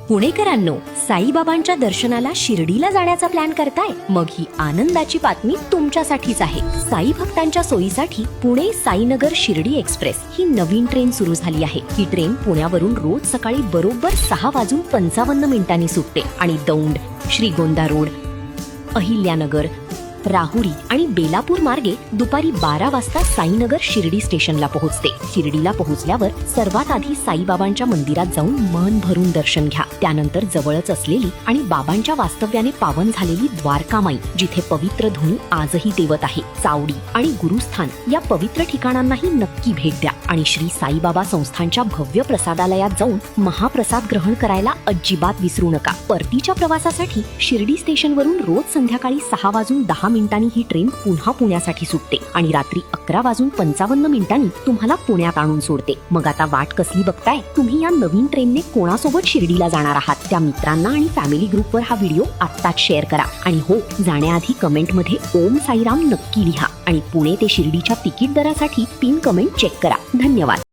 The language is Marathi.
पुणेकरांनो, साईबाबांच्या दर्शनाला शिर्डीला जाण्याचा प्लॅन करताय? मग ही आनंदाची बातमी तुमच्यासाठीच आहे. साई भक्तांच्या सोयीसाठी पुणे साईनगर शिर्डी एक्सप्रेस ही नवीन ट्रेन सुरू झाली आहे. ही ट्रेन पुण्यावरून रोज सकाळी बरोबर 6:55 सुटते आणि दौंड, श्रीगोंदा रोड, अहिल्यानगर, राहुरी आणि बेलापूर मार्गे दुपारी 12 वाजता साईनगर शिर्डी स्टेशनला पोहोचते. शिर्डीला पोहोचल्यावर सर्वात आधी साईबाबांच्या मंदिरात जाऊन मन भरून दर्शन घ्या. त्यानंतर जवळच असलेली आणि बाबांच्या वास्तव्याने पावन झालेली द्वारकामाई, जिथे पवित्र धुनी आजही देवत आहे, चावडी आणि गुरुस्थान या पवित्र ठिकाणांनाही नक्की भेट द्या. आणि श्री साईबाबा संस्थांच्या भव्य प्रसादालयात जाऊन महाप्रसाद ग्रहण करायला अजिबात विसरू नका. परतीच्या प्रवासासाठी शिर्डी स्टेशनवरून रोज संध्याकाळी 6:10 ही ट्रेन पुन्हा पुण्यासाठी सुटते आणि रात्री 11:55 तुम्हाला पुण्यात आणून सोडते. मग आता वाट कसली बघताय? तुम्ही या नवीन ट्रेनने कोणासोबत शिर्डीला जाणार आहात त्या मित्रांना आणि फॅमिली ग्रुपवर हा व्हिडिओ आत्ताच शेअर करा. आणि हो, जाण्याआधी कमेंटमध्ये ओम साईराम नक्की लिहा आणि पुणे ते शिर्डीच्या तिकीट दरासाठी पिन कमेंट चेक करा. धन्यवाद.